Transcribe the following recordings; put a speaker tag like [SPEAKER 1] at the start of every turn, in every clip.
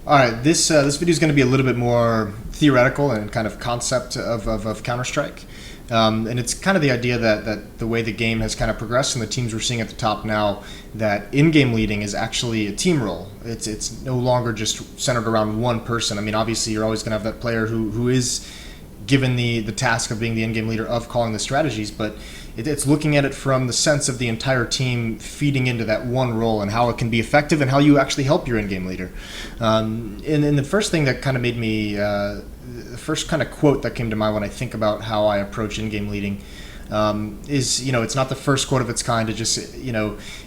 [SPEAKER 1] All right, this video is going to be a little bit more theoretical and kind of concept of Counter Strike, and it's kind of the idea that the way the game has kind of progressed and the teams we're seeing at the top now, that in-game leading is actually a team role. It's no longer just centered around one person. I mean, obviously, you're always going to have that player who is given the task of being the in-game leader of calling the strategies, but it's looking at it from the sense of the entire team feeding into that one role and how it can be effective and how you actually help your in-game leader. And the first thing that kind of made me, the first kind of quote that came to mind when I think about how I approach in-game leading is, it's not the first quote of its kind. It just,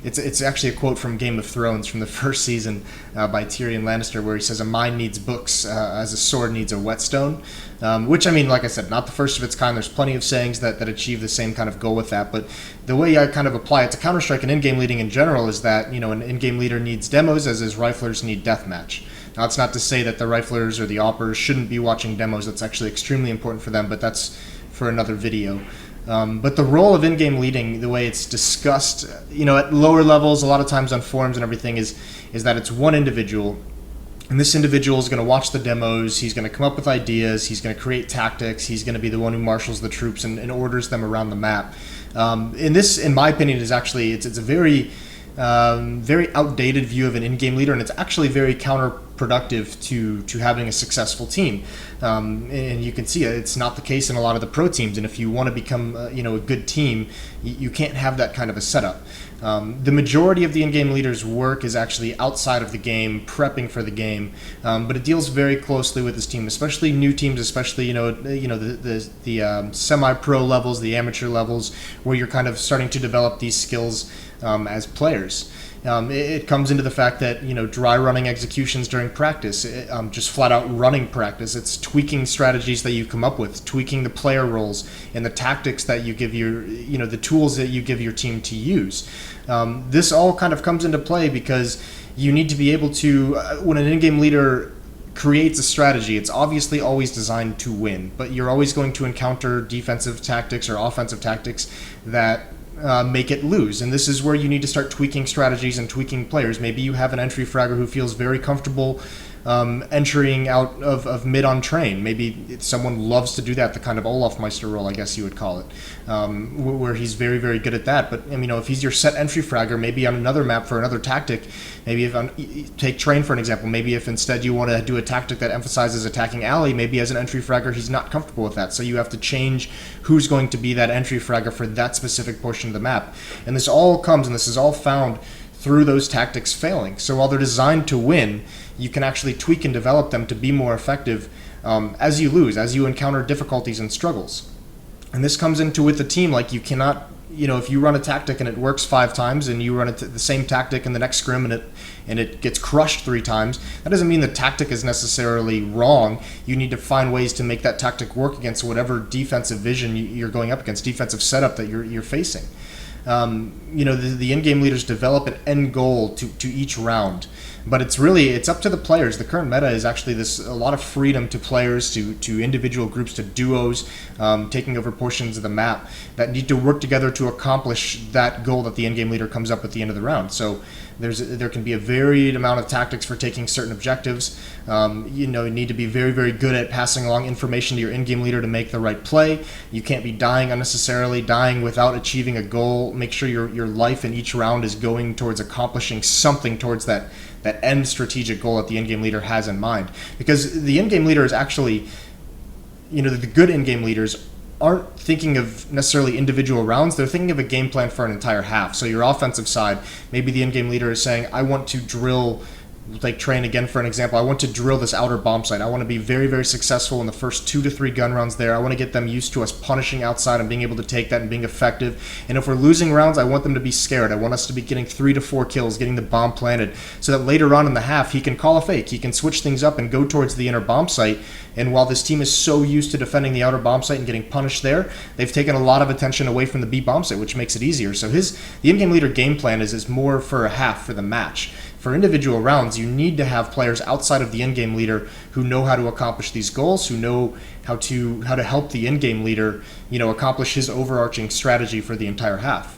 [SPEAKER 1] it's actually a quote from Game of Thrones from the first season by Tyrion Lannister, where he says, "A mind needs books as a sword needs a whetstone." Which, I mean, like I said, not the first of its kind. There's plenty of sayings that achieve the same kind of goal with that. But the way I kind of apply it to Counter-Strike and in-game leading in general is that, an in-game leader needs demos as his riflers need deathmatch. Now, it's not to say that the riflers or the oppers shouldn't be watching demos. That's actually extremely important for them, but that's for another video. But the role of in-game leading, the way it's discussed, at lower levels, a lot of times on forums and everything, is that it's one individual. And this individual is going to watch the demos, he's going to come up with ideas, he's going to create tactics, he's going to be the one who marshals the troops and orders them around the map. And this, in my opinion, is actually, it's a very outdated view of an in-game leader, and it's actually very counterproductive to having a successful team. And you can see it's not the case in a lot of the pro teams. And if you want to become a good team, you can't have that kind of a setup. The majority of the in-game leader's work is actually outside of the game, prepping for the game, but it deals very closely with his team, especially new teams, especially the semi-pro levels, the amateur levels, where you're kind of starting to develop these skills as players. It comes into the fact that dry running executions during practice, just flat out running practice. It's tweaking strategies that you come up with, tweaking the player roles and the tactics that you give the tools that you give your team to use. This all kind of comes into play because you need to be able to, when an in-game leader creates a strategy, it's obviously always designed to win, but you're always going to encounter defensive tactics or offensive tactics that make it lose. And this is where you need to start tweaking strategies and tweaking players. Maybe you have an entry fragger who feels very comfortable entering out of mid on train. Maybe someone loves to do that, the kind of Olafmeister role, I guess you would call it, where he's very, very good at that. But if he's your set entry fragger, maybe on another map for another tactic, maybe if take train for an example, maybe if instead you want to do a tactic that emphasizes attacking alley, maybe as an entry fragger he's not comfortable with that. So you have to change who's going to be that entry fragger for that specific portion of the map. And this all comes, and this is all found through those tactics failing. So while they're designed to win, you can actually tweak and develop them to be more effective as you lose, as you encounter difficulties and struggles. And this comes into with the team, like you cannot, if you run a tactic and it works 5 times and you run the same tactic in the next scrim and it gets crushed 3 times, that doesn't mean the tactic is necessarily wrong. You need to find ways to make that tactic work against whatever defensive vision you're going up against, defensive setup that you're facing. The in-game leaders develop an end goal to each round, but it's up to the players. The current meta is actually a lot of freedom to players, to individual groups, to duos, taking over portions of the map that need to work together to accomplish that goal that the in-game leader comes up at the end of the round. So there can be a varied amount of tactics for taking certain objectives. You need to be very, very good at passing along information to your in-game leader to make the right play. You can't be dying unnecessarily, dying without achieving a goal. Make sure your life in each round is going towards accomplishing something towards that end strategic goal that the in-game leader has in mind. Because the in-game leader is actually, the good in-game leaders aren't thinking of necessarily individual rounds. They're thinking of a game plan for an entire half. So your offensive side, maybe the in-game leader is saying, I want to drill, like train again for an example, I want to drill this outer bomb site. I want to be very, very successful in the first 2 to 3 gun rounds there. I want to get them used to us punishing outside and being able to take that and being effective. And if we're losing rounds, I want them to be scared. I want us to be getting 3 to 4 kills, getting the bomb planted, so that later on in the half, he can call a fake. He can switch things up and go towards the inner bomb site. And while this team is so used to defending the outer bomb site and getting punished there, they've taken a lot of attention away from the B bomb site, which makes it easier. So the in-game leader game plan is more for a half for the match. For individual rounds, you need to have players outside of the in-game leader who know how to accomplish these goals, who know how to help the in-game leader, accomplish his overarching strategy for the entire half.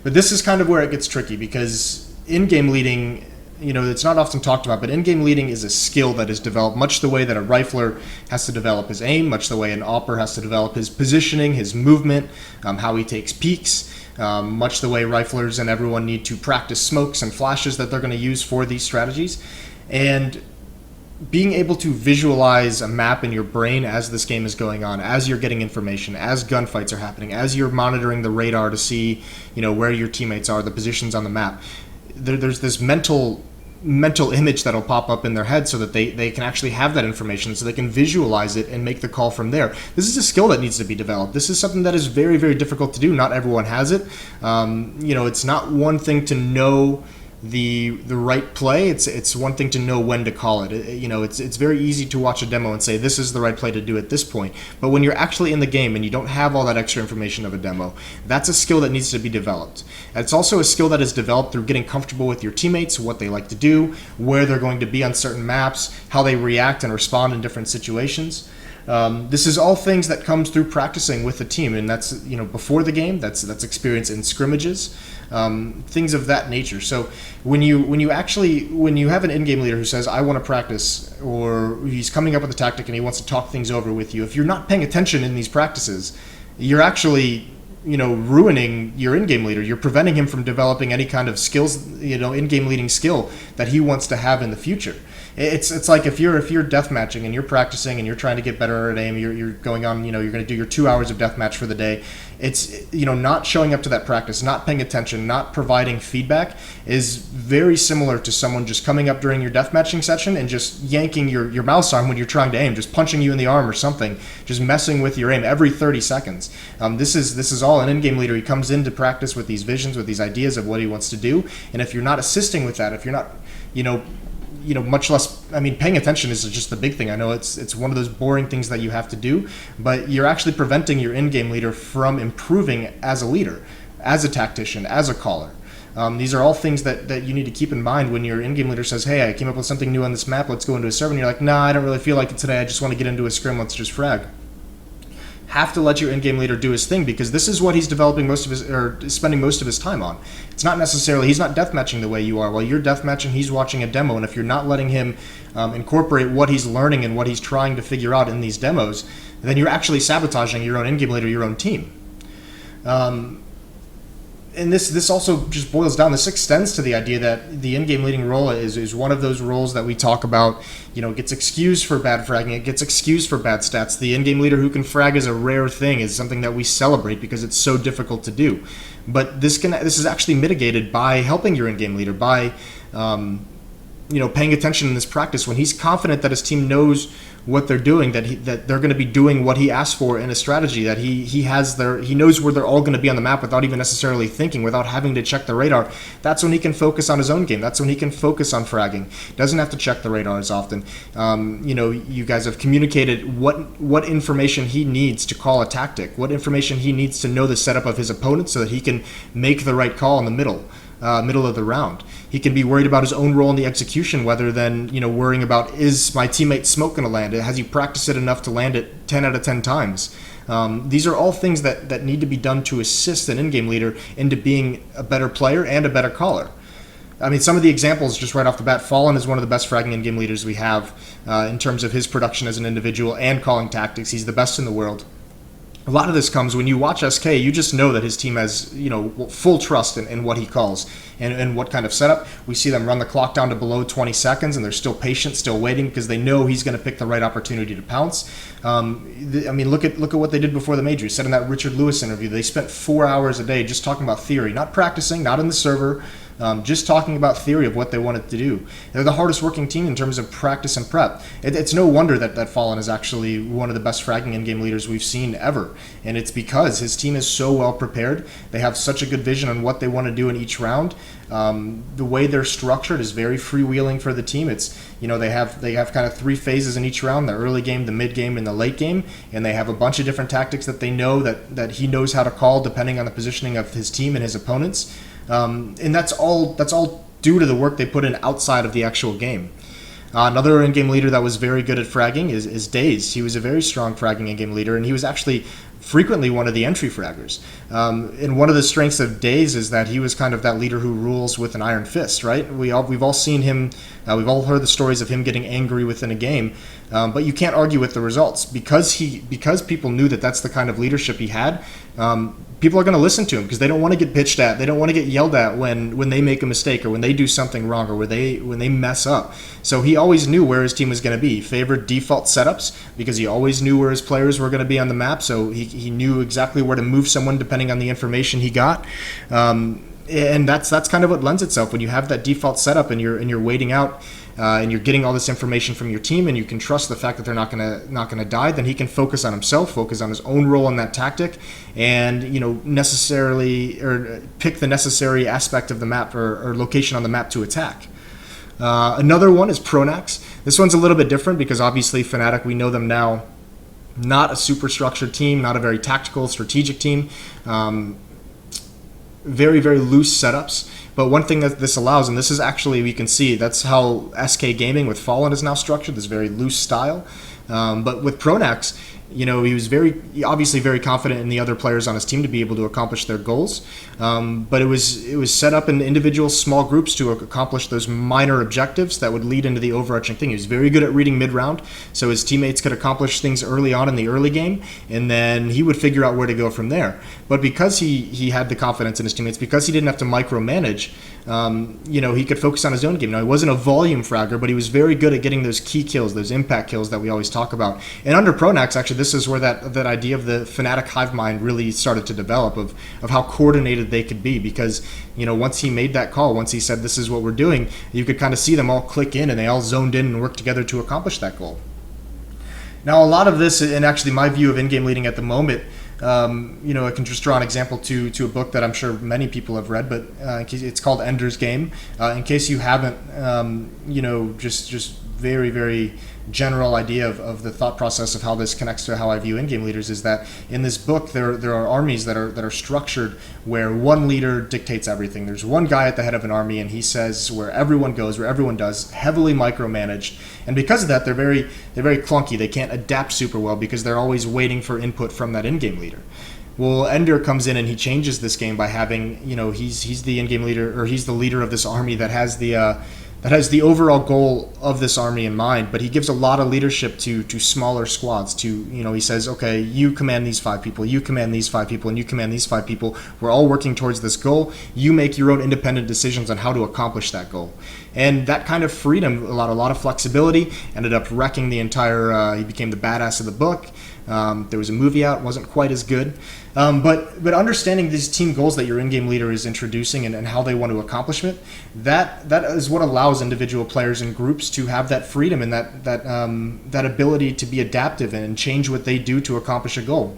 [SPEAKER 1] But this is kind of where it gets tricky, because in-game leading it's not often talked about, but in-game leading is a skill that is developed much the way that a rifler has to develop his aim, much the way an opper has to develop his positioning, his movement, how he takes peeks, much the way riflers and everyone need to practice smokes and flashes that they're going to use for these strategies. And being able to visualize a map in your brain as this game is going on, as you're getting information, as gunfights are happening, as you're monitoring the radar to see, where your teammates are, the positions on the map. There's this mental image that'll pop up in their head so that they can actually have that information, so they can visualize it and make the call from there. This is a skill that needs to be developed. This is something that is very, very difficult to do. Not everyone has it. It's not one thing to know the right play. It's one thing to know when to call it. It's very easy to watch a demo and say this is the right play to do at this point. But when you're actually in the game and you don't have all that extra information of a demo, that's a skill that needs to be developed. And it's also a skill that is developed through getting comfortable with your teammates, what they like to do, where they're going to be on certain maps, how they react and respond in different situations. This is all things that comes through practicing with the team, and that's before the game. That's experience in scrimmages, things of that nature. So when you have an in-game leader who says I want to practice, or he's coming up with a tactic and he wants to talk things over with you, if you're not paying attention in these practices, you're actually ruining your in-game leader. You're preventing him from developing any kind of skills, in-game leading skill that he wants to have in the future. It's like if you're deathmatching and you're practicing and you're trying to get better at aim, you're going on, you're going to do your 2 hours of deathmatch for the day. It's, not showing up to that practice, not paying attention, not providing feedback is very similar to someone just coming up during your deathmatching session and just yanking your mouse arm when you're trying to aim, just punching you in the arm or something, just messing with your aim every 30 seconds. This is all an in-game leader. He comes into practice with these visions, with these ideas of what he wants to do, and if you're not assisting with that, if you're not, much less, paying attention is just the big thing. I know it's one of those boring things that you have to do, but you're actually preventing your in-game leader from improving as a leader, as a tactician, as a caller. These are all things that you need to keep in mind when your in-game leader says, hey, I came up with something new on this map, let's go into a server, and you're like, nah, I don't really feel like it today, I just want to get into a scrim, let's just frag. Have to let your in-game leader do his thing, because this is what he's developing spending most of his time on. It's not necessarily, he's not deathmatching the way you are. While you're deathmatching, he's watching a demo, and if you're not letting him incorporate what he's learning and what he's trying to figure out in these demos, then you're actually sabotaging your own in-game leader, your own team. And this also just boils down, this extends to the idea that the in-game leading role is one of those roles that we talk about, gets excused for bad fragging, it gets excused for bad stats. The in-game leader who can frag is a rare thing, is something that we celebrate because it's so difficult to do. But this is actually mitigated by helping your in-game leader, by paying attention in this practice when he's confident that his team knows what they're doing, that they're going to be doing what he asked for in a strategy, that he knows where they're all going to be on the map without even necessarily thinking, without having to check the radar. That's when he can focus on his own game. That's when he can focus on fragging. Doesn't have to check the radar as often. You guys have communicated what information he needs to call a tactic, what information he needs to know the setup of his opponent so that he can make the right call in the middle of the round. He can be worried about his own role in the execution, rather than worrying about, is my teammate smoke going to land it? Has he practiced it enough to land it 10 out of 10 times? These are all things that need to be done to assist an in-game leader into being a better player and a better caller. Some of the examples just right off the bat, Fallen is one of the best fragging in-game leaders we have in terms of his production as an individual and calling tactics. He's the best in the world. A lot of this comes when you watch SK, you just know that his team has, full trust in what he calls and what kind of setup. We see them run the clock down to below 20 seconds, and they're still patient, still waiting, because they know he's going to pick the right opportunity to pounce. Look at what they did before the major. You said in that Richard Lewis interview, they spent 4 hours a day just talking about theory, not practicing, not in the server, just talking about theory of what they wanted to do. They're the hardest working team in terms of practice and prep. It's no wonder that Fallen is actually one of the best fragging in-game leaders we've seen ever. And it's because his team is so well prepared. They have such a good vision on what they want to do in each round. The way they're structured is very freewheeling for the team. It's, they have kind of 3 phases in each round: the early game, the mid game, and the late game. And they have a bunch of different tactics that they know that he knows how to call depending on the positioning of his team and his opponents. And that's all due to the work they put in outside of the actual game. Another in-game leader that was very good at fragging is Daze. He was a very strong fragging in-game leader, and he was actually frequently one of the entry fraggers. And one of the strengths of Days is that he was kind of that leader who rules with an iron fist, right? We've all seen him, we've all heard the stories of him getting angry within a game, but you can't argue with the results because people knew that that's the kind of leadership he had. People are going to listen to him because they don't want to get pitched at. They don't want to get yelled at when they make a mistake or when they do something wrong or when they mess up. So he always knew where his team was going to be. He favored default setups because he always knew where his players were going to be on the map. So he knew exactly where to move someone depending on the information he got. And that's kind of what lends itself when you have that default setup and you're waiting out. And you're getting all this information from your team, and you can trust the fact that they're not gonna die. Then he can focus on himself, focus on his own role in that tactic, and necessarily or pick the necessary aspect of the map or location on the map to attack. Another one is Pronax. This one's a little bit different because obviously Fnatic, we know them now, not a super structured team, not a very tactical, strategic team. Very, very loose setups. But one thing that this allows, and this is actually, we can see, that's how SK Gaming with Fallen is now structured, this very loose style. But with Pronax, he was obviously very confident in the other players on his team to be able to accomplish their goals. But it was set up in individual small groups to accomplish those minor objectives that would lead into the overarching thing. He was very good at reading mid-round, so his teammates could accomplish things early on in the early game, and then he would figure out where to go from there. But because he had the confidence in his teammates, because he didn't have to micromanage, he could focus on his own game. Now, he wasn't a volume fragger, but he was very good at getting those key kills, those impact kills that we always talk about. And under Pronax, actually, this is where that idea of the Fnatic hive mind really started to develop of how coordinated they could be, because once he made that call, once he said this is what we're doing, you could kind of see them all click in and they all zoned in and worked together to accomplish that goal. Now, a lot of this, and actually my view of in-game leading at the moment, I can just draw an example to a book that I'm sure many people have read, but it's called Ender's Game. In case you haven't, just very, very general idea of the thought process of how this connects to how I view in-game leaders is that in this book there are armies that are structured where one leader dictates everything. There's one guy at the head of an army and he says where everyone goes, where everyone does, heavily micromanaged. And because of that, they're very clunky. They can't adapt super well because they're always waiting for input from that in-game leader. Well, Ender comes in and he changes this game by having, he's the in-game leader, or he's the leader of this army that has the overall goal of this army in mind, but he gives a lot of leadership to smaller squads. He says, okay, you command these 5 people, you command these 5 people, and you command these 5 people. We're all working towards this goal. You make your own independent decisions on how to accomplish that goal. And that kind of freedom, a lot of flexibility, ended up wrecking the entire, he became the badass of the book. There was a movie out, wasn't quite as good. But understanding these team goals that your in-game leader is introducing and how they want to accomplish it, that is what allows individual players and groups to have that freedom and that ability to be adaptive and change what they do to accomplish a goal.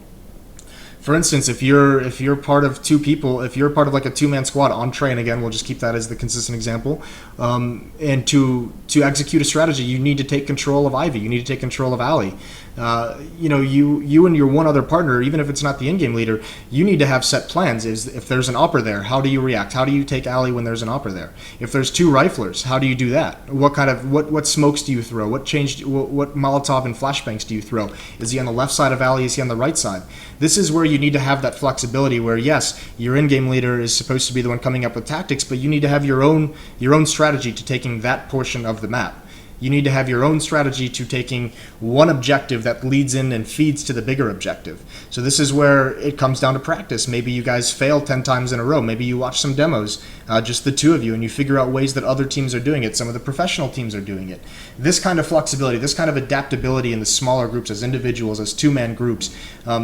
[SPEAKER 1] For instance, if you're part of 2 people, if you're part of like a 2-man squad on train, again, we'll just keep that as the consistent example, and to execute a strategy, you need to take control of Ivy, you need to take control of Ali. You and your one other partner, even if it's not the in-game leader, you need to have set plans. If there's an AWPer there, how do you react? How do you take Ali when there's an AWPer there? If there's 2 riflers, how do you do that? What smokes do you throw? What Molotov and flashbangs do you throw? Is he on the left side of Ali? Is he on the right side? This is where you need to have that flexibility where, yes, your in-game leader is supposed to be the one coming up with tactics, but you need to have your own strategy to taking that portion of the map. You need to have your own strategy to taking one objective that leads in and feeds to the bigger objective. So this is where it comes down to practice. Maybe you guys fail 10 times in a row. Maybe you watch some demos, just the 2 of you, and you figure out ways that other teams are doing it. Some of the professional teams are doing it. This kind of flexibility, this kind of adaptability in the smaller groups as individuals, as 2-man groups,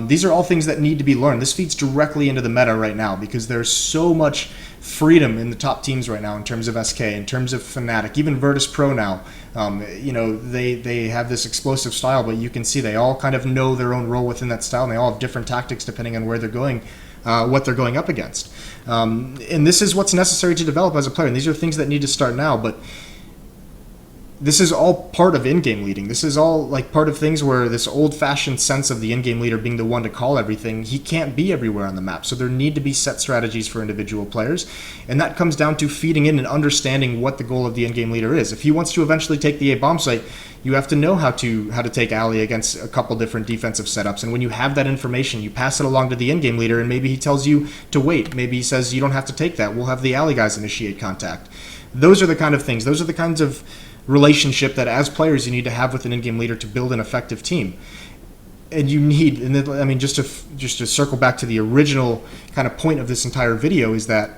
[SPEAKER 1] these are all things that need to be learned. This feeds directly into the meta right now because there's so much freedom in the top teams right now in terms of SK, in terms of Fnatic, even Virtus Pro now. They have this explosive style, but you can see they all kind of know their own role within that style, and they all have different tactics depending on where they're going, what they're going up against. And this is what's necessary to develop as a player, and these are things that need to start now. But this is all part of in-game leading. This is all like part of things where this old-fashioned sense of the in-game leader being the one to call everything, he can't be everywhere on the map. So there need to be set strategies for individual players, and that comes down to feeding in and understanding what the goal of the in-game leader is. If he wants to eventually take the A bomb site, you have to know how to take alley against a couple different defensive setups. And when you have that information, you pass it along to the in-game leader, and maybe he tells you to wait. Maybe he says you don't have to take that. We'll have the alley guys initiate contact. Those are the kind of things. Those are the kinds of relationship that as players you need to have with an in-game leader to build an effective team. And you need, and then, I mean, just to circle back to the original kind of point of this entire video, is that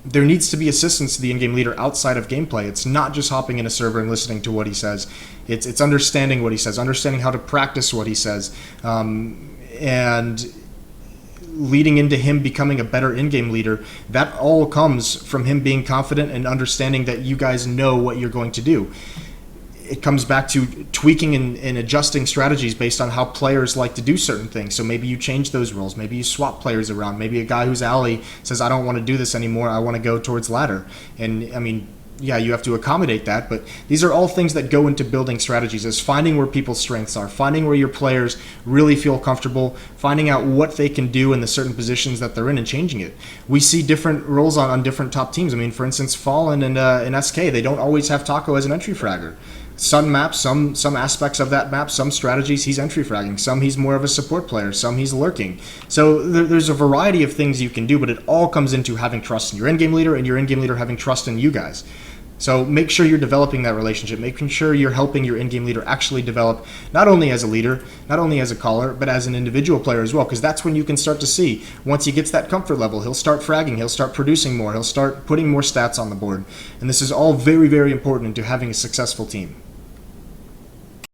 [SPEAKER 1] there needs to be assistance to the in-game leader outside of gameplay. It's not just hopping in a server and listening to what he says. It's understanding what he says, understanding how to practice what he says, and leading into him becoming a better in-game leader. That all comes from him being confident and understanding that you guys know what you're going to do. It comes back to tweaking and adjusting strategies based on how players like to do certain things. So maybe you change those roles. Maybe you swap players around. Maybe a guy who's alley says, I don't want to do this anymore. I want to go towards ladder. And I mean, yeah, you have to accommodate that, but these are all things that go into building strategies, is finding where people's strengths are, finding where your players really feel comfortable, finding out what they can do in the certain positions that they're in and changing it. We see different roles on different top teams. I mean, for instance, Fallen and SK, they don't always have Taco as an entry fragger. Some maps, some aspects of that map, some strategies he's entry fragging, some he's more of a support player, some he's lurking. So there's a variety of things you can do, but it all comes into having trust in your in-game leader and your in-game leader having trust in you guys. So make sure you're developing that relationship, making sure you're helping your in-game leader actually develop, not only as a leader, not only as a caller, but as an individual player as well, because that's when you can start to see, once he gets that comfort level, he'll start fragging, he'll start producing more, he'll start putting more stats on the board. And this is all very, very important into having a successful team.